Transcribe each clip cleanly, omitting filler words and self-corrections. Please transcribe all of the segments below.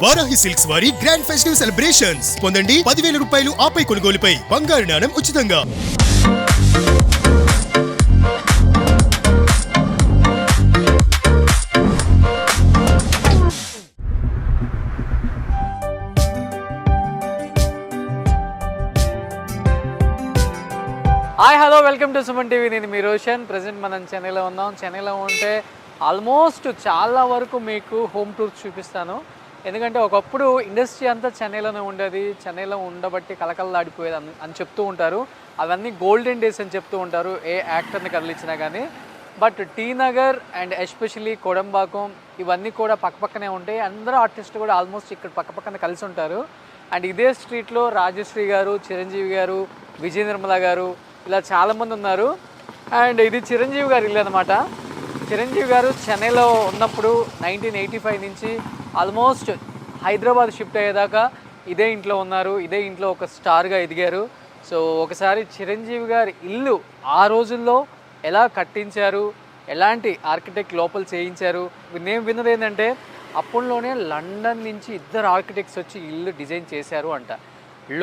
Varahi silks వారి grand festive celebrations పొందండి 10,000 రూపాయలు ఆపై కొనుగోలుపై బంగారు నాణెం ఉచితంగా. Hi hello welcome to Suman TV. నేను మీ రోషన్. ప్రజెంట్ మనం చెన్నైలో ఉన్నాం. చెన్నైలో ఉంటే ఆల్మోస్ట్ చాలా వరకు మీకు హోమ్ టూర్స్ చూపిస్తాను. ఎందుకంటే ఒకప్పుడు ఇండస్ట్రీ అంతా చెన్నైలోనే ఉండేది, చెన్నైలో ఉండబట్టి కలకలలాడిపోయేది అని చెప్తూ ఉంటారు. అవన్నీ గోల్డెన్ డేస్ అని చెప్తూ ఉంటారు ఏ యాక్టర్ని కదిలించినా కానీ. But T Nagar and especially Kodambakkam ఇవన్నీ కూడా పక్కపక్కనే ఉంటాయి. అందరూ ఆర్టిస్టులు కూడా ఆల్మోస్ట్ ఇక్కడ పక్కపక్కన కలిసి ఉంటారు. అండ్ ఇదే స్ట్రీట్లో రాజశ్రీ గారు, చిరంజీవి గారు, విజయ నిర్మల గారు ఇలా చాలామంది ఉన్నారు. అండ్ ఇది చిరంజీవి గారి ఇల్లు అనమాట. చిరంజీవి గారు చెన్నైలో ఉన్నప్పుడు 1985 నుంచి ఆల్మోస్ట్ హైదరాబాద్ షిఫ్ట్ అయ్యేదాకా ఇదే ఇంట్లో ఉన్నారు. ఇదే ఇంట్లో ఒక స్టార్గా ఎదిగారు. సో ఒకసారి చిరంజీవి గారి ఇల్లు ఆ రోజుల్లో ఎలా కట్టించారు, ఎలాంటి ఆర్కిటెక్ట్ లోపల చేయించారు. నేను విన్నది ఏంటంటే అప్పట్లోనే లండన్ నుంచి ఇద్దరు ఆర్కిటెక్ట్స్ వచ్చి ఇల్లు డిజైన్ చేశారు అంట.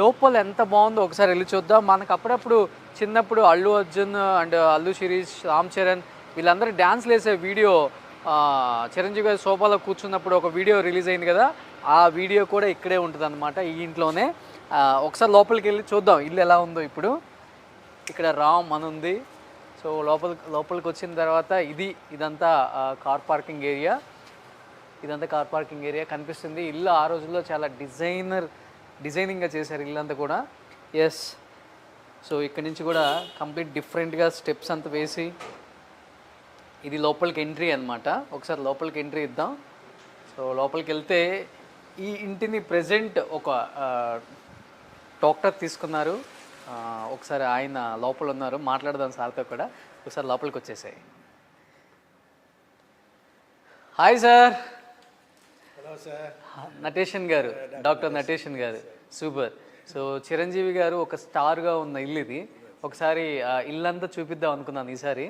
లోపల ఎంత బాగుందో ఒకసారి వెళ్ళి చూద్దాం. మనకు అప్పుడప్పుడు చిన్నప్పుడు అల్లు అర్జున్ అండ్ అల్లు శిరీష్, రామ్ చరణ్ వీళ్ళందరూ డ్యాన్స్లు వేసే వీడియో చిరంజీవి గారి సోఫాలో కూర్చున్నప్పుడు ఒక వీడియో రిలీజ్ అయింది కదా, ఆ వీడియో కూడా ఇక్కడే ఉంటుంది అనమాట, ఈ ఇంట్లోనే. ఒకసారి లోపలికి వెళ్ళి చూద్దాం ఇల్లు ఎలా ఉందో. ఇప్పుడు ఇక్కడ రామ్ అని ఉంది. సో లోపలికి వచ్చిన తర్వాత ఇదంతా కార్ పార్కింగ్ ఏరియా. ఇదంతా కార్ పార్కింగ్ ఏరియా కనిపిస్తుంది. ఇల్లు ఆ రోజుల్లో చాలా డిజైనింగ్గా చేశారు ఇల్లంతా కూడా. ఎస్. సో ఇక్కడ నుంచి కూడా కంప్లీట్ డిఫరెంట్గా స్టెప్స్ అంతా వేసి ఇది లోపలికి ఎంట్రీ అనమాట. ఒకసారి లోపలికి ఎంట్రీ ఇద్దాం. సో లోపలికి వెళ్తే ఈ ఇంటిని ప్రెజెంట్ ఒక డాక్టర్ తీసుకున్నారు. ఒకసారి ఆయన లోపల ఉన్నారు, మాట్లాడదాం సార్తో కూడా. ఒకసారి లోపలికి వచ్చేసాయి. Hi sir. నటేషన్ గారు, డాక్టర్ నటేషన్ గారు. సూపర్. సో చిరంజీవి గారు ఒక స్టార్గా ఉన్న ఇల్లు ఇది. ఒకసారి ఇల్లంతా చూపిద్దాం అనుకున్నాను ఈసారి.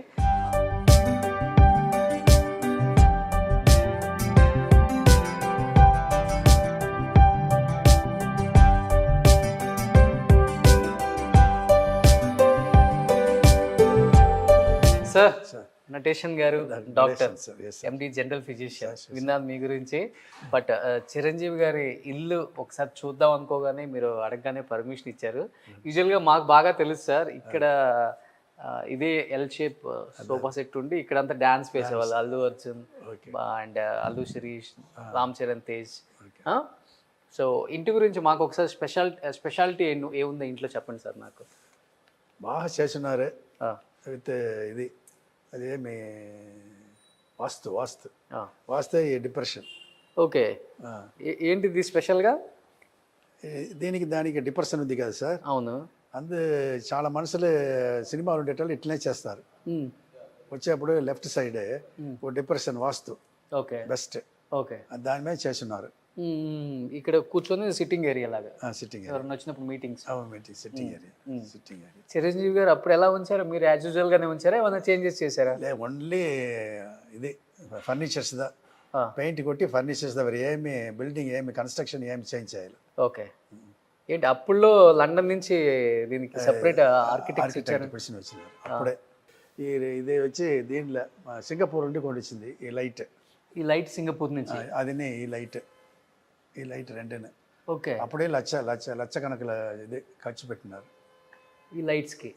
సార్, నటేషన్ గారు డాక్టర్, ఎండి జనరల్ ఫిజిషియన్. విన్నాను మీ గురించి. బట్ చిరంజీవి గారి ఇల్లు ఒకసారి చూద్దాం అనుకోగానే మీరు అడగగానే పర్మిషన్ ఇచ్చారు. యూజువల్గా మాకు బాగా తెలుసు సార్, ఇక్కడ ఇదే ఎల్ షేప్ సోఫా సెట్ ఉండి ఇక్కడంతా డ్యాన్స్ వేసేవాళ్ళు అల్లు అర్జున్ అండ్ అల్లు శిరీష్, రామ్ చరణ్ తేజ్. సో ఇంటి గురించి మాకు ఒకసారి స్పెషాలిటీ ఏముందో ఇంట్లో చెప్పండి సార్. నాకు బాగా చేస్తున్నారే అయితే ఇది అదేమి వాస్తే ఈ డిప్రెషన్. ఓకే. ఏంటిది స్పెషల్గా? దీనికి దానికి డిప్రెషన్ ఉంది కదా సార్. అవును. చాలా మనుషులు సినిమాలు ఉండేటప్పుడు ఇట్లనే చేస్తారు. వచ్చేప్పుడు లెఫ్ట్ సైడే ఓ డిప్రెషన్ వాస్తు. ఓకే. బెస్ట్. ఓకే. దాని మీద చేస్తున్నారు. ఇక్కడ కూర్చొని సిట్టింగ్ ఏరియా లాగా. సిట్టింగ్ ఎవరైనా వచ్చినప్పుడు మీటింగ్స్. Sitting area. చిరంజీవి గారు అప్పుడు ఎలా ఉంచారు? మీరు యాజ్ యూజువల్ గానే ఉంచారా, ఏమైనా చేంజెస్ చేశారా? ఓన్లీ ఇది ఫర్నిచర్స్ పెయింట్ కొట్టి ఫర్నిచర్స్ ఏమి బిల్డింగ్ ఏమి కన్స్ట్రక్షన్ ఏమి చేంజ్ చేయాలి. ఓకే. ఏంటి అప్పుల్లో లండన్ నుంచి దీనికి సెపరేట్ ఆర్కిటెక్ట్ వచ్చినారు అప్పుడే. ఇది వచ్చి దీంట్లో సింగపూర్ నుండి కొనిచ్చింది ఈ లైట్ సింగపూర్ నుంచి. అదినే ఈ లైట్ రెండేనే. ఓకే. అప్పుడే లక్ష కనుకల ఇది ఖర్చు పెట్టినారు ఈ లైట్స్కి.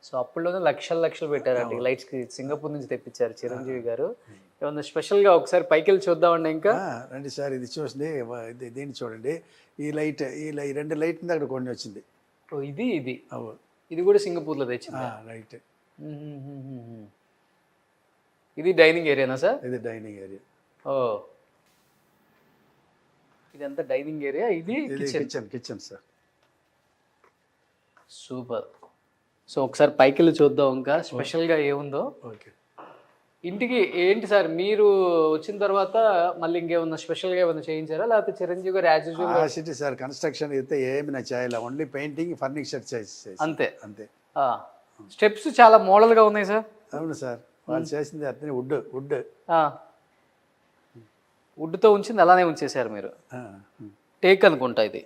సో అప్పుడులోనే లక్షలు పెట్టారండి ఈ లైట్స్కి. సింగపూర్ నుంచి తెప్పించారు చిరంజీవి గారు. ఏమన్నా స్పెషల్గా ఒకసారి పైకి వెళ్ళి చూద్దామండి. ఇంకా రండి సార్, ఇది చూసింది దీన్ని చూడండి. ఈ రెండు లైట్ అక్కడ కొన్ని వచ్చింది. ఇది కూడా సింగపూర్లో తెచ్చింది లైట్. ఇది డైనింగ్ ఏరియానా సార్? ఇది డైనింగ్ ఏరియా. ఓ, ఇదంతా డైనింగ్ ఏరియా. ఇది కిచెన్ సార్. సూపర్. సో ఒకసారి పైకి వెళ్ళి చూద్దాం ఇంకా స్పెషల్గా ఏముందో. ఓకే. ఇంటికి ఏంటి సార్ మీరు వచ్చిన తర్వాత మళ్ళీ ఇంకేమన్నా స్పెషల్గా ఏమైనా చేయించారా, లేకపోతే చిరంజీవి గారు as usual city sir construction అయితే ఏమి నా చేయాలి, ఓన్లీ పెయింటింగ్ ఫర్నిచర్ చేసి అంతే. స్టెప్స్ చాలా మోడల్గా ఉన్నాయి సార్. అవును సార్, వాళ్ళు చేసింది అతని వుడ్ వుడ్తో ఉంచింది అలానే ఉంచేశారు మీరు. ఆ, టేక్ అనుకుంటా ఇది.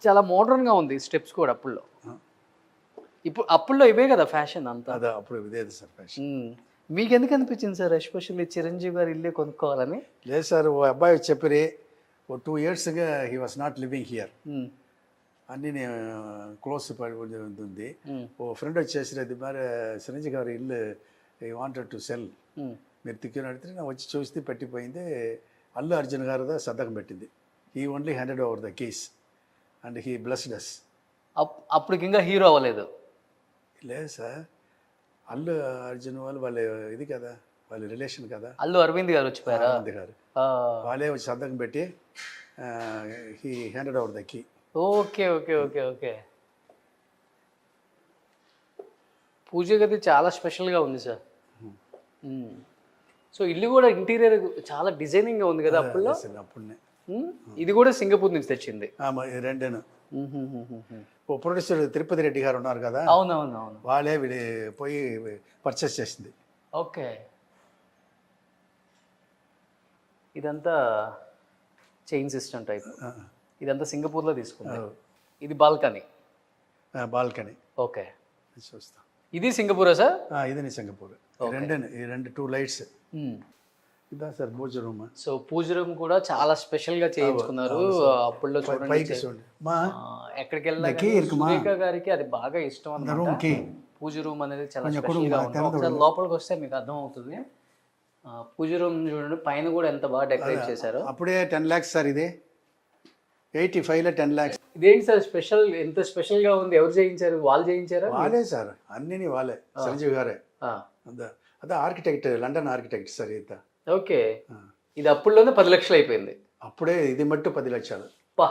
చాలా మోడర్న్గా ఉంది స్టెప్స్ కూడా అప్పుల్లో. ఇప్పుడు అప్పుల్లో ఇవే కదా ఫ్యాషన్ అంతా. అదే అప్పుడు ఇదేది సార్ ఫ్యాషన్. మీకు ఎందుకు అనిపించింది సార్ ఎస్పెషల్లీ చిరంజీవి గారు ఇల్లే కొనుక్కోవాలని? లేదు సార్, ఓ అబ్బాయి చెప్పిరి, ఓ 2 yearsగా he was not living here. అన్నీ నేను క్లోజ్ పడి ఉంది. ఓ ఫ్రెండ్ వచ్చేసి అది మరి చిరంజీవి గారి ఇల్లు ఈ వాంటెడ్ టు సెల్, మీరు తిక్కిన అడిగితే నేను వచ్చి చూస్తే పెట్టిపోయింది. అల్లు అర్జున్ గారిదా సంతకం పెట్టింది. He only handed over the case and he blessed us. అప్పటికి ఇంకా హీరో అవ్వలేదు. లేదు సార్, అల్లు అర్జున్ వాళ్ళ ఇది కదా, వాళ్ళ రిలేషన్ కదా. అల్లు అరవింద్ గారు వచ్చిపోయారా? అరవింద్ గారు వాళ్ళే వచ్చి సంతకం పెట్టి he handed over the key. Okay okay okay okay. పూజ గది చాలా స్పెషల్గా ఉంది సార్. సో ఇల్లు కూడా ఇంటీరియర్ చాలా డిజైనింగ్గా ఉంది కదా అప్పుల్లో. అప్పుడునే ఇది కూడా సింగపూర్ నుంచి తెచ్చింది. రెండేను. ఓ ప్రొడ్యూసర్ తిరుపతి రెడ్డి గారు ఉన్నారు కదా, అవునవును అవును, వాళ్ళే పోయి పర్చేస్ చేసింది. ఓకే. ఇదంతా చైన్ సిస్టమ్ టైప్. ఇదంతా సింగపూర్లో తీసుకుంది. ఇది బాల్కనీ. బాల్కనీ. ఓకే, చూస్తాం. ఇది సింగపూరా సార్? ఇది సింగపూర్. రెండేను, ఈ రెండు 2 lights. ఇదా సార్ పూజ రూమ్. సో పూజ రూమ్ కూడా చాలా స్పెషల్ గా చేయించుకున్నారు అప్పుల్లో. చూడండి ఎక్కడికి వెళ్ళినా సురేఖ గారికి అది బాగా ఇష్టం అన్నమాట. పూజ రూమ్ అనేది చాలా స్పెషల్ గా ఉంటుంది. ఒకసారి లోపలికి వస్తే మీకు అర్థం అవుతుంది. పూజ రూమ్ చూడండి, పైన కూడా ఎంత బాగా డెకరేట్ చేశారు. అప్పుడే 10 lakhs సార్, ఇది 85లో 10 lakhs. ఇదేంటి సార్ స్పెషల్, ఎంత స్పెషల్ గా ఉంది? ఎవరు చేయించారు? వాళ్ళు చేయించారా? వాళ్ళే సార్, అన్నీ వాళ్ళే, చిరంజీవి గారే. అదే ఆర్కిటెక్ట్, లండన్ ఆర్కిటెక్ట్ సార్ ఈత. ఓకే. ఇది అప్పుల్లోనే 10 లక్షలు అయిపోయింది. అప్పుడే ఇది మట్టు 10 లక్షలు. పా,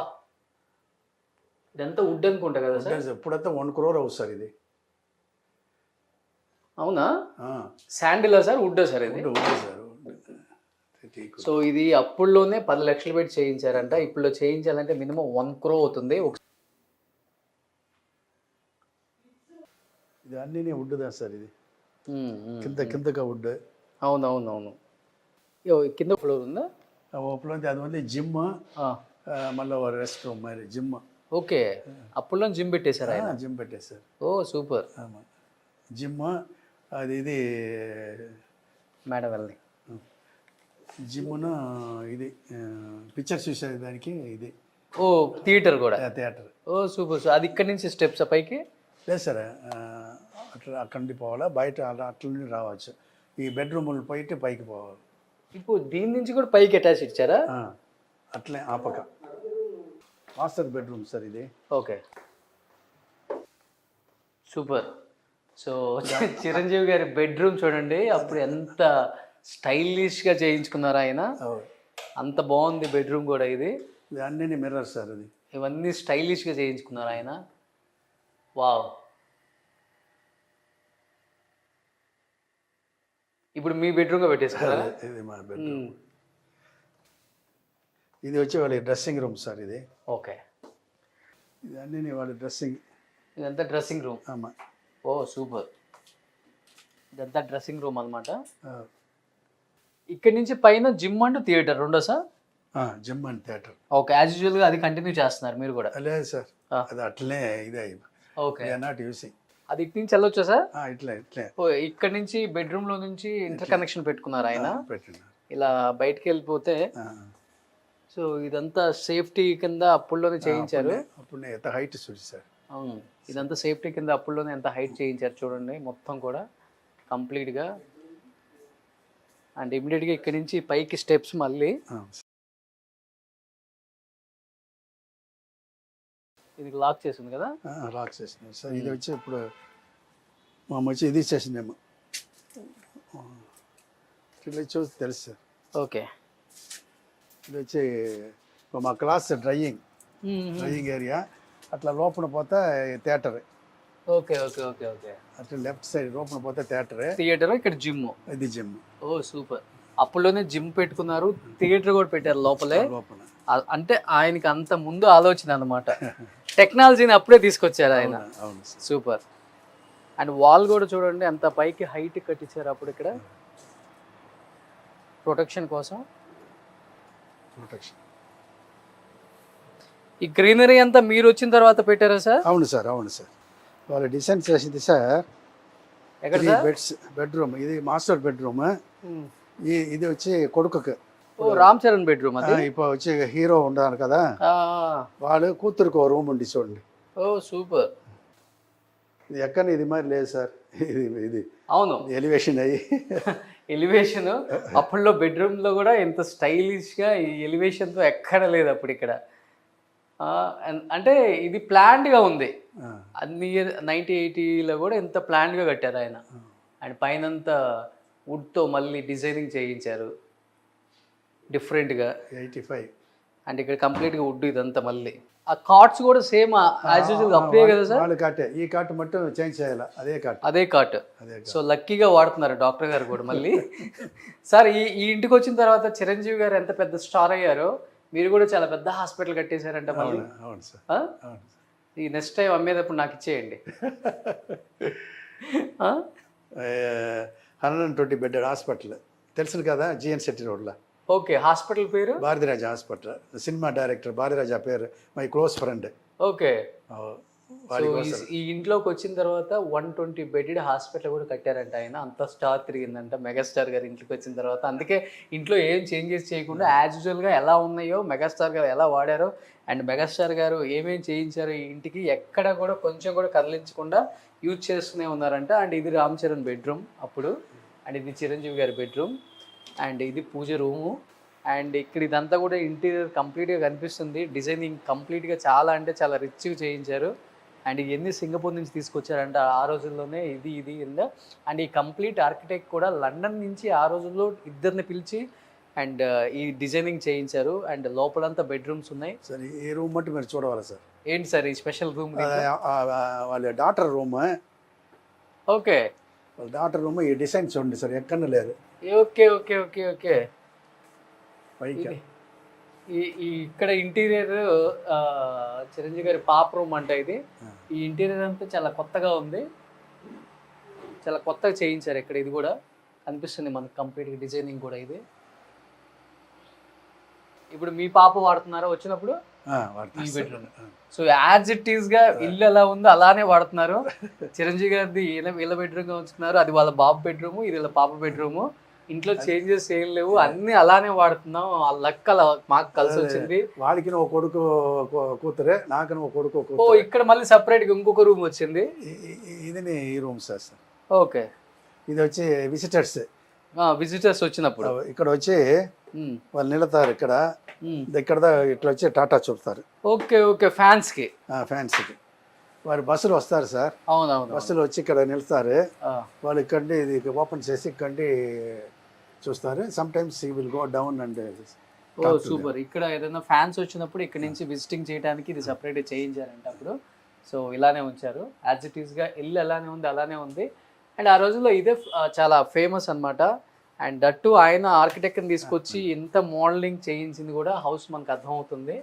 ఇదంతా వుడ్ అనుకుంటా కదా సార్? ఇప్పుడంతా 1 crore అవుతుంది సార్ ఇది. అవునా? శాండిలా సార్, వుడ్డా సార్ ఇది? సార్. సో ఇది అప్పుల్లోనే 10 లక్షలు పెట్టి చేయించారంట. ఇప్పుడు చేయించాలంటే మినిమం 1 crore అవుతుంది. ఇది అన్నీ వుడ్దా సార్, ఇది కిందగా వుడ్. అవునవునవును. కింద ఫ్లోర్ ఉందా? ఓపెన్ అది ఓన్లీ జిమ్, మళ్ళీ రెస్ట్ రూమ్, మరి జిమ్. ఓకే, అప్పుల్లో జిమ్ పెట్టేశారు ఆయన? జిమ్ పెట్టేశారు. ఓ సూపర్. జిమ్ అది, ఇది మేడం వెళ్ళి జిమ్ను, ఇది పిక్చర్స్ చూసేదానికి ఇది. ఓ థియేటర్ కూడా? థియేటర్. ఓ సూపర్. సో అది ఇక్కడ నుంచి స్టెప్స్ పైకి? లేదు సార్, అట్లా అక్కడి నుండి పోవాలా, బయట అట్ల నుండి రావచ్చు. ఈ బెడ్రూములు పోయి పైకి పోవాలి. ఇప్పుడు దీని నుంచి కూడా పైకి అటాచ్ ఇచ్చారా? అట్లే ఆ పక్క మాస్టర్ బెడ్రూమ్ సార్ ఇది. Okay super. సో చిరంజీవి గారి బెడ్రూమ్ చూడండి, అప్పుడు ఎంత స్టైలిష్గా చేయించుకున్నారు ఆయన. అంత బాగుంది బెడ్రూమ్ కూడా. ఇది అన్నీ మిర్రర్ సార్, ఇది ఇవన్నీ స్టైలిష్గా చేయించుకున్నారు ఆయన. వావ్. ఇప్పుడు మీ బెడ్రూమ్గా పెట్టేసుకున్నారా? ఇది మా బెడ్రూమ్. ఇది వచ్చి వాళ్ళ డ్రెస్సింగ్ రూమ్ సార్ ఇది. ఓకే. ఇది అన్నీ వాళ్ళ డ్రెస్సింగ్. ఇదంతా డ్రెస్సింగ్ రూమ్. ఆమా. ఓ సూపర్. ఇదంతా డ్రెస్సింగ్ రూమ్ అనమాట. ఇక్కడి నుంచి పైన జిమ్ అండ్ థియేటర్ రెండో sir? Gym and theatre. Okay, as యూజువల్గా అది కంటిన్యూ చేస్తున్నారు మీరు కూడా? లేదు సార్, అది అట్లనే ఇదే. Okay, not using. అది ఇటు నుంచి వెళ్ళొచ్చా సార్? ఇట్లా ఇట్లే. ఓ, ఇక్కడ నుంచి బెడ్రూమ్ లో నుంచి ఇంటర్ కనెక్షన్ పెట్టుకున్నారు ఆయన. పెట్టినారు. ఇలా బయటకు వెళ్ళిపోతే. సో ఇదంతా సేఫ్టీ కింద అప్పుల్లోనే చేయించారు. అప్పుడు ఎంత హైట్ చూసి సార్. అవును, ఇదంతా సేఫ్టీ కింద అప్పుల్లోనే ఎంత హైట్ చేయించారు చూడండి మొత్తం కూడా కంప్లీట్గా. అండ్ ఇమీడియట్గా ఇక్కడి నుంచి పైకి స్టెప్స్ మళ్ళీ. ఇది లాక్ చేసింది కదా? లాక్ చేసింది సార్. ఇది వచ్చి ఇప్పుడు మా వచ్చి ఇది చేసిందేమో, ఇట్లా చూసి తెలుసు సార్. ఓకే. ఇది వచ్చి మా క్లాస్ డ్రైయింగ్ ఏరియా. అట్లా లోపల పోతే theatre. Okay okay okay okay. అట్లా లెఫ్ట్ సైడ్ లోపల పోతే థియేటర్, ఇక్కడ జిమ్. ఇది జిమ్. ఓ సూపర్. అప్పుల్లోనే జిమ్ పెట్టుకున్నారు, థియేటర్ కూడా పెట్టారు లోపలే. లోపల అంటే ఆయనకి అంత ముందు ఆలోచన అనమాట. టెక్నాలజీని అప్పుడే తీసుకొచ్చారు ఆయన. సూపర్. అండ్ వాల్ కూడా చూడండి అంత పైకి హైట్ కట్టించారు అప్పుడు ఇక్కడ ప్రొటెక్షన్ కోసం. ప్రొటెక్షన్. ఈ గ్రీనరీ అంతా మీరు వచ్చిన తర్వాత పెట్టారా సార్? అవును సార్, అవును సార్. వాళ్ళు డిజైన్ చేసింది సార్. ఎక్కడ 3 సార్? Beds, bedroom. ఇది మాస్టర్ బెడ్రూమ్. ఇది వచ్చి కొడుకుకి. ఓ రామ్ చరణ్ బెడ్రూమ్ అది. ఇప్పుడు వచ్చి హీరో ఉండాలి కదా, వాళ్ళు కూతురుకు ఓ రూమ్ ఉండి చూడండి. ఓ సూపర్. ఇది ఎక్కడ ఇది మరి లేదు సార్. ఇది అవును, ఎలివేషన్ అయ్యి ఎలివేషన్ అప్పుడులో బెడ్రూమ్ లో కూడా ఎంత స్టైలిష్ గా ఈ ఎలివేషన్ తో ఎక్కడ లేదు అప్పుడు ఇక్కడ. అంటే ఇది ప్లాన్డ్ గా ఉంది. అన్ని 1980లో కూడా ఎంత ప్లాన్డ్ గా కట్టారు ఆయన. అండ్ పైనంతా వుడ్ తో మళ్ళీ డిజైనింగ్ చేయించారు డిఫరెంట్గా. 85. అండ్ ఇక్కడ కంప్లీట్గా వుడ్ ఇదంతా మళ్ళీ. ఆ కార్ట్స్ కూడా సేమ్ యాజ్ యూజువల్ అప్పుడే కదా సార్? వాళ్ళు కాటే, ఈ కాట్ మట్టు చేంజ్ చేయాలి. అదే కాట్, అదే కాట్. సో లక్కీగా వాడుతున్నారు డాక్టర్ గారు కూడా మళ్ళీ. సార్ ఈ ఇంటికి వచ్చిన తర్వాత చిరంజీవి గారు ఎంత పెద్ద స్టార్ అయ్యారో, మీరు కూడా చాలా పెద్ద హాస్పిటల్ కట్టేశారంట మళ్ళీ. అవును సార్. ఈ నెక్స్ట్ టైం అమ్మేటప్పుడు నాకు ఇచ్చేయండి. 120 బెడ్ హాస్పిటల్ తెలుసు కదా, జిఎన్ శెట్టి రోడ్లో. ఓకే, హాస్పిటల్ పేరు భారతిరాజ హాస్పిటల్. సినిమా డైరెక్టర్ భారతిరాజ పేరు, మై క్లోజ్ ఫ్రెండ్. ఓకే. ఈ ఇంట్లోకి వచ్చిన తర్వాత 120 బెడెడ్ హాస్పిటల్ కూడా కట్టారంట ఆయన. అంత స్టార్ తిరిగిందంట మెగాస్టార్ గారు ఇంట్లోకి వచ్చిన తర్వాత. అందుకే ఇంట్లో ఏం చేంజెస్ చేయకుండా యాజ్ యూజువల్గా ఎలా ఉన్నాయో మెగాస్టార్ గారు ఎలా వాడారో, అండ్ మెగాస్టార్ గారు ఏమేం చేయించారో ఈ ఇంటికి ఎక్కడ కూడా కొంచెం కూడా కదిలించకుండా యూజ్ చేస్తూనే ఉన్నారంట. అండ్ ఇది రామ్ చరణ్ బెడ్రూమ్ అప్పుడు, అండ్ ఇది చిరంజీవి గారి బెడ్రూమ్, అండ్ ఇది పూజ రూము. అండ్ ఇక్కడ ఇదంతా కూడా ఇంటీరియర్ కంప్లీట్గా కనిపిస్తుంది. డిజైనింగ్ కంప్లీట్గా చాలా అంటే చాలా రిచ్గా చేయించారు. అండ్ ఇవన్నీ సింగపూర్ నుంచి తీసుకొచ్చారంట ఆ రోజుల్లోనే. ఇది అండ్ ఈ కంప్లీట్ ఆర్కిటెక్ట్ కూడా లండన్ నుంచి ఆ రోజుల్లో ఇద్దరిని పిలిచి అండ్ ఈ డిజైనింగ్ చేయించారు. అండ్ లోపలంతా బెడ్రూమ్స్ ఉన్నాయి. సార్ ఈ రూమ్ మట్టి మీరు చూడవాలి సార్. ఏంటి సార్ ఈ స్పెషల్ రూమ్? వాళ్ళ డాటర్ రూమ్. ఓకే, వాళ్ళ డాటర్ రూమ్. ఈ డిజైన్ చూడండి సార్, ఎక్కడ లేదు. Okay okay okay okay. పైకి ఇక్కడ ఇంటీరియర్ చిరంజీవి గారి పాప రూమ్ అంట ఇది. ఈ ఇంటీరియర్ అంతా చాలా కొత్తగా ఉంది, చాలా కొత్తగా చేయించారు ఇక్కడ. ఇది కూడా అనిపిస్తుంది మనకు కంప్లీట్గా డిజైనింగ్ కూడా. ఇది ఇప్పుడు మీ పాప వాడుతున్నారా వచ్చినప్పుడు ఈ bedroom? So as it is గా ఇల్లు ఎలా ఉందో అలానే వాడుతున్నారు. చిరంజీవి గారిది వీళ్ళ బెడ్రూమ్ గా ఉంచుతున్నారు, అది వాళ్ళ బాబు బెడ్రూమ్, ఇది వాళ్ళ పాప బెడ్రూమ్. ఇంట్లో చేంజెస్ ఏం లేవు, అన్ని అలానే వాడుతున్నాం. ఆ లక్ అలా మాకు కలిసి వచ్చింది. వాడికి ఒక కొడుకు కూతురే, నాకు ఒక కొడుకు కూతురు. ఓ ఇక్కడ మళ్ళీ సపరేట్ గా ఇంకొక రూమ్ వచ్చింది. ఇది ఈ రూమ్ సార్. ఓకే, ఇది వచ్చి విజిటర్స్. విజిటర్స్ వచ్చినప్పుడు ఇక్కడ వచ్చి వాళ్ళు నిలుతారు. ఇక్కడ ఇట్లా వచ్చి టాటా చూపుతారు. ఓకే ఓకే, ఫ్యాన్స్ కి. వారు బస్సులు వస్తారు సార్. అవునవును, బస్సులు వచ్చి ఇక్కడ నిలుస్తారు. వాళ్ళు ఇక్కడి ఇది ఓపెన్ చేసి ఇక్కడి చూస్తారు. Sometimes he will go down and. Oh super. ఇక్కడ ఏదైనా ఫ్యాన్స్ వచ్చినప్పుడు ఇక్కడ నుంచి విజిటింగ్ చేయడానికి ఇది సపరేట్ చేయించారంట అప్పుడు. సో ఇలానే ఉంచారు, యాజ్ ఇట్ ఈస్గా ఇల్లు ఎలానే ఉంది అలానే ఉంది. అండ్ ఆ రోజుల్లో ఇదే చాలా ఫేమస్ అనమాట. అండ్ దట్టు ఆయన ఆర్కిటెక్ట్ని తీసుకొచ్చి ఇంత మోడలింగ్ చేయించింది కూడా హౌస్ మనకు అర్థమవుతుంది.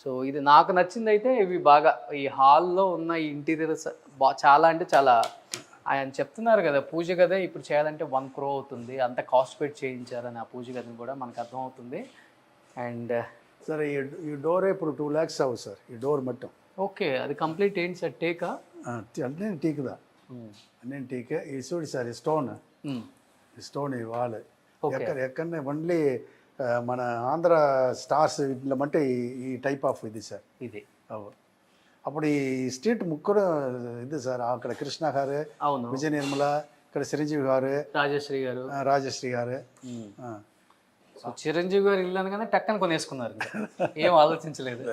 సో ఇది నాకు నచ్చింది అయితే ఇవి బాగా. ఈ హాల్లో ఉన్న ఈ ఇంటీరియర్స్ చాలా అంటే చాలా. ఆయన చెప్తున్నారు కదా పూజ గదే ఇప్పుడు చేయాలంటే 1 crore అవుతుంది, అంత కాస్ట్ పెట్టి చేయించారని ఆ పూజ గదిని కూడా మనకు అర్థమవుతుంది. అండ్ సార్ ఈ డోర్ ఇప్పుడు 2 lakhs అవ్వు సార్. ఈ డోర్ మొత్తం ఓకే, అది కంప్లీట్ ఏంటి సార్ టేకా? అన్నీ టీకుదా, అన్నీ టీకే. ఈ చూడు సార్ ఈ స్టోన్ ఈ వాల్ ఎక్కడ ఓన్లీ మన ఆంధ్ర స్టార్స్ ఇట్లా అంటే ఈ టైప్ ఆఫ్ ఇది సార్. ఇది అప్పుడు ఈ స్ట్రీట్ ముగ్గురు ఇది సార్. అక్కడ కృష్ణ గారు, అవును, విజయ నిర్మల, ఇక్కడ చిరంజీవి గారు, రాజశ్రీ గారు. సో చిరంజీవి గారు ఇల్లు అనగానే టక్కని కొనేసుకున్నారు, ఏం ఆలోచించలేదు.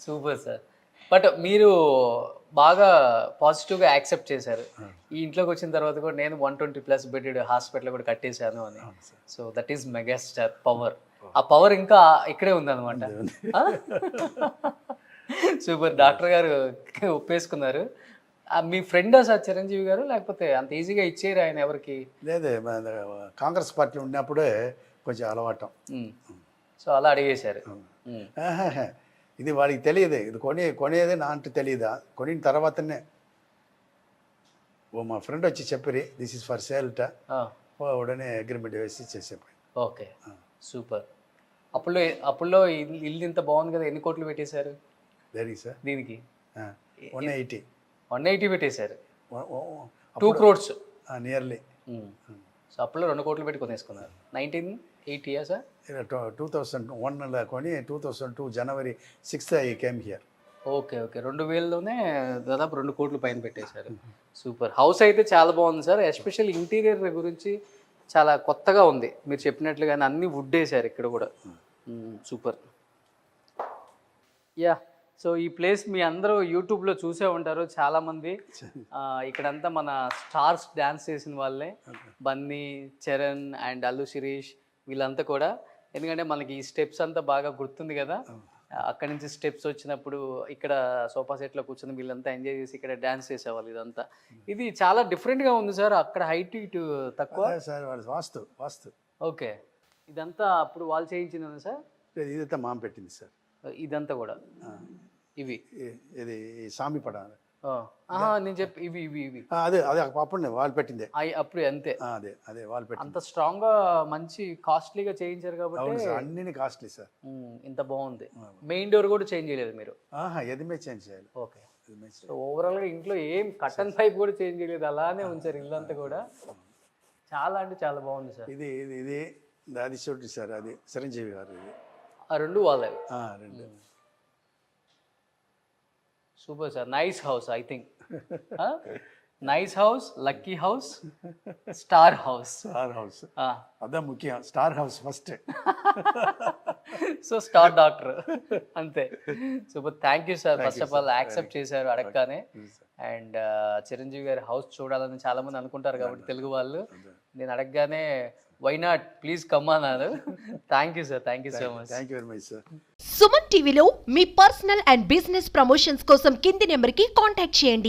Super sir. బట్ మీరు బాగా పాజిటివ్గా యాక్సెప్ట్ చేశారు. ఈ ఇంట్లోకి వచ్చిన తర్వాత కూడా నేను 120+ బెడెడ్ హాస్పిటల్ కూడా కట్టేశాను అని. So that is megastar power. ఆ పవర్ ఇంకా ఇక్కడే ఉందన్నమాట. సూపర్. డాక్టర్ గారు ఒప్పేసుకున్నారు. మీ ఫ్రెండ్ సార్ చిరంజీవి గారు, లేకపోతే అంత ఈజీగా ఇచ్చేరు ఆయన ఎవరికి? లేదే, కాంగ్రెస్ పార్టీ ఉన్నప్పుడే కొంచెం అలవాటం. సో అలా అడిగేశారు. ఇది వాడికి తెలియదు, ఇది కొనేది నా అంటే తెలియదా. కొనిన తర్వాతనే మా ఫ్రెండ్ వచ్చి చెప్పిరి దిస్ ఇస్ ఫర్ సేల్ట. ఉడనే అగ్రిమెంట్ వేసి చేసేపోయి. Okay super. అప్పుల్లో ఇల్లు ఇంత బాగుంది కదా, ఎన్ని కోట్లు పెట్టేశారు దేనికి సార్? దీనికి? 180. 180 పెట్టేశారు. 2 crores నియర్లీ. సో అప్పుల్లో 2 కోట్లు పెట్టి కొనేసుకున్నారు. 1980 సార్? 2001లో కొని 2002 January 6th I came here. Okay 2000లోనే దాదాపు 2 కోట్లు పైన పెట్టేశారు. సూపర్. హౌస్ అయితే చాలా బాగుంది సార్. ఎస్పెషల్ ఇంటీరియర్ గురించి చాలా కొత్తగా ఉంది. మీరు చెప్పినట్లుగానే అన్ని వుడ్ వేసారు ఇక్కడ కూడా. సూపర్. యా, సో ఈ ప్లేస్ మీ అందరూ యూట్యూబ్లో చూసే ఉంటారు చాలామంది. ఇక్కడంతా మన స్టార్స్ డ్యాన్స్ చేసిన వాళ్ళే, బన్నీ, చరణ్ అండ్ అల్లు శిరీష్ వీళ్ళంతా కూడా. ఎందుకంటే మనకి ఈ స్టెప్స్ అంతా బాగా గుర్తుంది కదా, అక్కడి నుంచి స్టెప్స్ వచ్చినప్పుడు ఇక్కడ సోఫా సెట్లో కూర్చొని వీళ్ళంతా ఎంజాయ్ చేసి ఇక్కడ డ్యాన్స్ చేసేవాళ్ళు. ఇదంతా ఇది చాలా డిఫరెంట్గా ఉంది సార్. అక్కడ హైట్ ఇటు తక్కువ సార్. వాస్తు. ఓకే, ఇదంతా అప్పుడు వాళ్ళు చేయించింది సార్? ఇదంతా మామ పెట్టింది సార్. ఇదంతా కూడా ఇవి ఇది సామి పడ. నేను చెప్పి ఇవి ఇవి ఇవి అదే అప్పుడు వాళ్ళు పెట్టిందే. అప్పుడు అంతే. అదే వాళ్ళు పెట్టింది. అంత స్ట్రాంగ్ గా మంచి కాస్ట్లీగా చేయించారు కాబట్టి అన్ని కాస్ట్లీ సార్. ఇంత బాగుంది. మెయిన్ డోర్ కూడా చేంజ్ చేయలేదు మీరు? ఎదిమే చేంజ్ చేయాలి. ఓకే. సో ఓవరాల్ గా ఇంట్లో ఏం కటన్ పైప్ కూడా చేంజ్ చేయలేదు, అలానే ఉంచారు ఇల్లంతా కూడా. చాలా అంటే చాలా బాగుంది సార్. ఇది అది చూడండి సార్, అది చిరంజీవి గారు. ఇది ఆ 2 వాళ్ళే. 2. Super sir. Nice house I think. Nice house, lucky house, star house. అదే ముఖ్యం. Star house first. So star doctor అంతే. Super. Thank you sir. First of all accept చేశారు అడగగానే. అండ్ చిరంజీవి గారి హౌస్ చూడాలని చాలా మంది అనుకుంటారు కాబట్టి తెలుగు వాళ్ళు. నేను అడగగానే వై నాట్, ప్లీజ్ కమ్ అన్నారు. Thank you sir. Thank you so much. Thank you very much sir. Suman టీవీలో మీ పర్సనల్ అండ్ బిజినెస్ ప్రమోషన్స్ కోసం కింది నెంబర్కి కాంటాక్ట్ చేయండి.